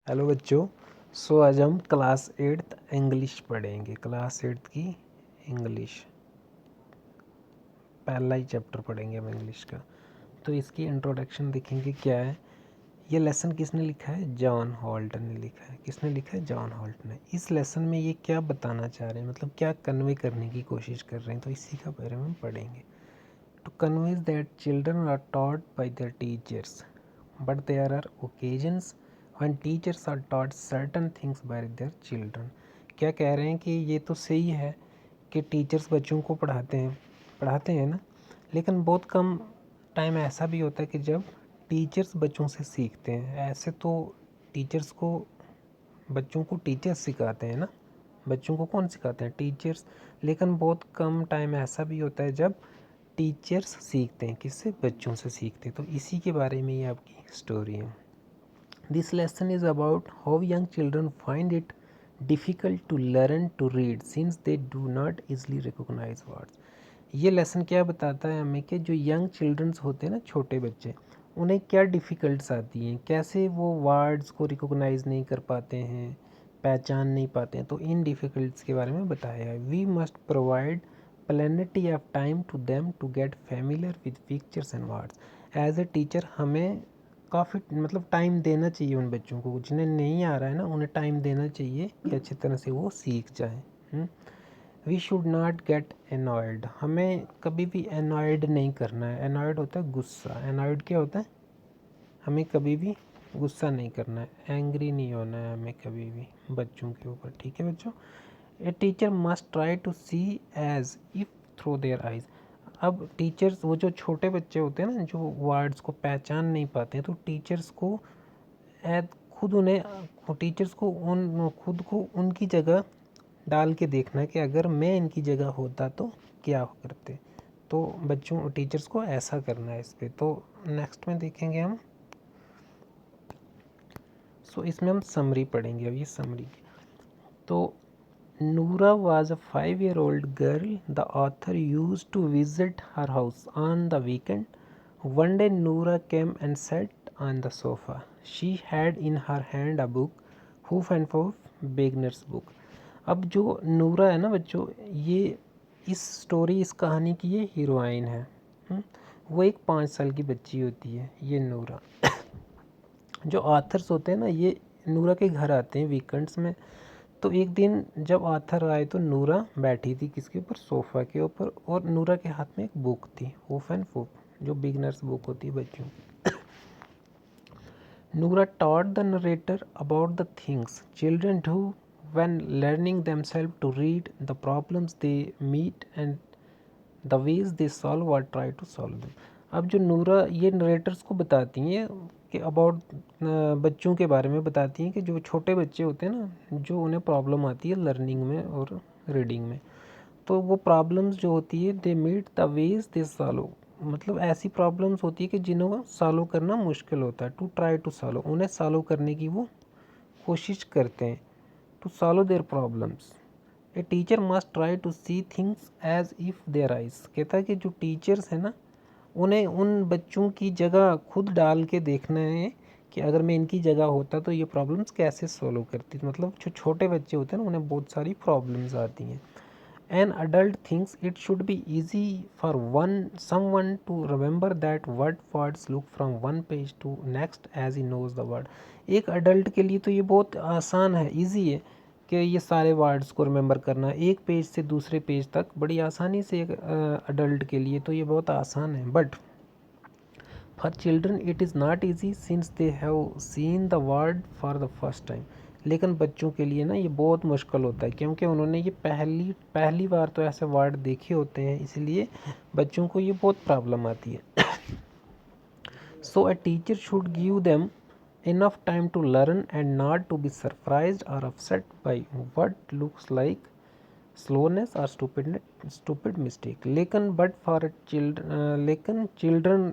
Hello बच्चों। आज हम क्लास 8th इंग्लिश पढ़ेंगे। क्लास 8th की इंग्लिश पहला ही चैप्टर पढ़ेंगे हम इंग्लिश का। तो इसकी इंट्रोडक्शन देखेंगे क्या है। ये लेसन किसने लिखा है? जॉन हॉल्ट ने लिखा है। किसने लिखा है? जॉन हॉल्ट ने। इस लेसन में ये क्या बताना चाह रहे हैं, मतलब क्या कन्वे करने की कोशिश कर रहे हैं, तो इसी का बारे में हम पढ़ेंगे। To convey that children are taught by their teachers but there are occasions when teachers are taught certain things by their children। क्या कह रहे हैं कि ये तो सही है कि टीचर्स बच्चों को पढ़ाते हैं ना, लेकिन बहुत कम टाइम ऐसा भी होता है कि जब टीचर्स बच्चों से सीखते हैं। ऐसे तो टीचर्स को बच्चों को टीचर्स सिखाते हैं ना, बच्चों को कौन सिखाते हैं? टीचर्स। लेकिन बहुत कम टाइम ऐसा भी होता है जब टीचर्स सीखते हैं। किससे? बच्चों से सीखते हैं। तो इसी के बारे में ये आपकी स्टोरी है। This lesson is about how young children find it difficult to learn to read since they do not easily recognise words. ये लेसन क्या बताता है हमें कि जो यंग चिल्ड्रंस होते हैं ना, छोटे बच्चे, उन्हें क्या डिफ़िकल्ट्स आती हैं, कैसे वो वर्ड्स को रिकोगनाइज नहीं कर पाते हैं, पहचान नहीं पाते हैं। तो इन डिफ़िकल्ट्स के बारे में बताया है। We must provide plenty of time to them to get familiar with pictures and words. As a teacher हमें काफ़ी मतलब टाइम देना चाहिए उन बच्चों को, जिन्हें नहीं आ रहा है ना, उन्हें टाइम देना चाहिए कि अच्छी तरह से वो सीख जाएं। We should not get annoyed. हमें कभी भी एनॉयड नहीं करना है। एनॉयड होता है गुस्सा। एनॉयड क्या होता है? हमें कभी भी गुस्सा नहीं करना है, एंग्री नहीं होना है हमें कभी भी बच्चों के ऊपर। ठीक है बच्चों। A teacher must try to see as if through their eyes. अब टीचर्स, वो जो छोटे बच्चे होते हैं ना, जो वर्ड्स को पहचान नहीं पाते हैं, तो टीचर्स को एद खुद उन्हें टीचर्स को उन खुद को उनकी जगह डाल के देखना है कि अगर मैं इनकी जगह होता तो क्या करते। तो बच्चों टीचर्स को ऐसा करना है इस पे। तो नेक्स्ट में देखेंगे हम। इसमें हम समरी पढ़ेंगे। अब ये समरी तो Noora was a 5-year-old girl. The author used to visit her house on the weekend. One day Noora came and sat on the sofa. She had in her hand a book, Hoof and Poof Beginner's Book. अब जो नूरा है ना बच्चों, ये इस story, इस कहानी की ये हीरोइन है। वो एक 5 साल की बच्ची होती है, ये नूरा। जो ऑथर्स होते हैं ना, ये नूरा के घर आते हैं वीकेंड्स में। तो एक दिन जब ऑथर आए तो नूरा बैठी थी किसके ऊपर? सोफ़ा के ऊपर। और नूरा के हाथ में एक बुक थी, हूफ एंड फूफ, जो बिगनर्स बुक होती है बच्चों। नूरा taught the narrator about the things children do when learning themselves to read, the problems they meet and the ways they solve or try to solve them। अब जो नूरा ये narrator's को बताती हैं कि अबाउट बच्चों के बारे में बताती हैं कि जो छोटे बच्चे होते हैं ना, जो उन्हें प्रॉब्लम आती है लर्निंग में और रीडिंग में, तो वो प्रॉब्लम्स जो होती है they meet the ways they solve. मतलब ऐसी प्रॉब्लम्स होती है कि जिन्हों सॉल्व करना मुश्किल होता है। टू ट्राई टू सॉल्व, उन्हें सॉल्व करने की वो कोशिश करते हैं। To solve their problems a teacher must try to see things as if their eyes. कहता है कि जो टीचर्स हैं ना, उन्हें उन बच्चों की जगह खुद डाल के देखना है कि अगर मैं इनकी जगह होता तो ये प्रॉब्लम्स कैसे सॉल्व करती। मतलब जो छोटे बच्चे होते हैं ना, उन्हें बहुत सारी प्रॉब्लम्स आती हैं। An adult thinks it should be easy for someone to remember that words look from one page to next as he knows the word। एक अडल्ट के लिए तो ये बहुत आसान है, इजी है कि ये सारे वर्ड्स को रिमेंबर करना एक पेज से दूसरे पेज तक बड़ी आसानी से। एक अडल्ट के लिए तो ये बहुत आसान है। But for children it is not easy since they have seen the word for the first time. लेकिन बच्चों के लिए ना ये बहुत मुश्किल होता है, क्योंकि उन्होंने ये पहली बार तो ऐसे वर्ड देखे होते हैं, इसलिए बच्चों को ये बहुत प्रॉब्लम आती है। So a teacher should give them enough time to learn and not to be surprised or upset by what looks like slowness और स्टूपिड मिस्टेक। लेकिन बट फॉर लेकिन चिल्ड्रन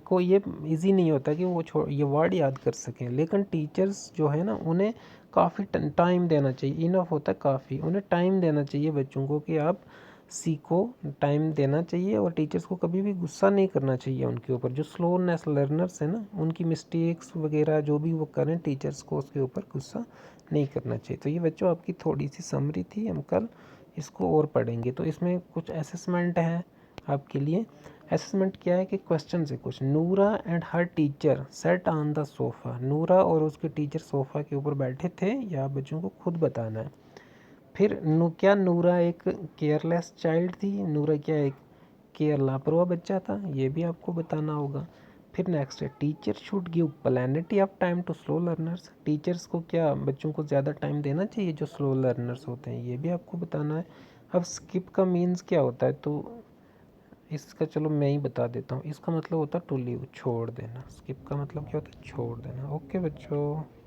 को ये इजी नहीं होता कि वो ये वर्ड याद कर सकें। लेकिन टीचर्स जो है ना, उन्हें काफ़ी टाइम देना चाहिए। इनफ होता है काफ़ी, उन्हें टाइम देना चाहिए बच्चों को कि आप सी को टाइम देना चाहिए और टीचर्स को कभी भी गुस्सा नहीं करना चाहिए उनके ऊपर। जो स्लोनेस लर्नर्स हैं ना, उनकी मिस्टेक्स वगैरह जो भी वो करें, टीचर्स को उसके ऊपर गुस्सा नहीं करना चाहिए। तो ये बच्चों आपकी थोड़ी सी समरी थी, हम कल इसको और पढ़ेंगे। तो इसमें कुछ असेसमेंट है आपके लिए। असेसमेंट क्या है कि क्वेश्चन से कुछ, नूरा and her teacher said on the sofa. नूरा और उसके टीचर सोफ़ा के ऊपर बैठे थे, या बच्चों को खुद बताना है। फिर क्या नूरा एक केयरलेस चाइल्ड थी? नूरा क्या एक केयर लापरवाह बच्चा था? ये भी आपको बताना होगा। फिर नेक्स्ट है, teacher should give plenty of time to slow learners. Teachers को क्या बच्चों को ज़्यादा टाइम देना चाहिए जो स्लो लर्नर्स होते हैं? ये भी आपको बताना है। अब स्किप का मीन्स क्या होता है, तो इसका चलो मैं ही बता देता हूँ। इसका मतलब होता है टू लीव, छोड़ देना। स्किप का मतलब क्या होता है? छोड़ देना। ओके बच्चों।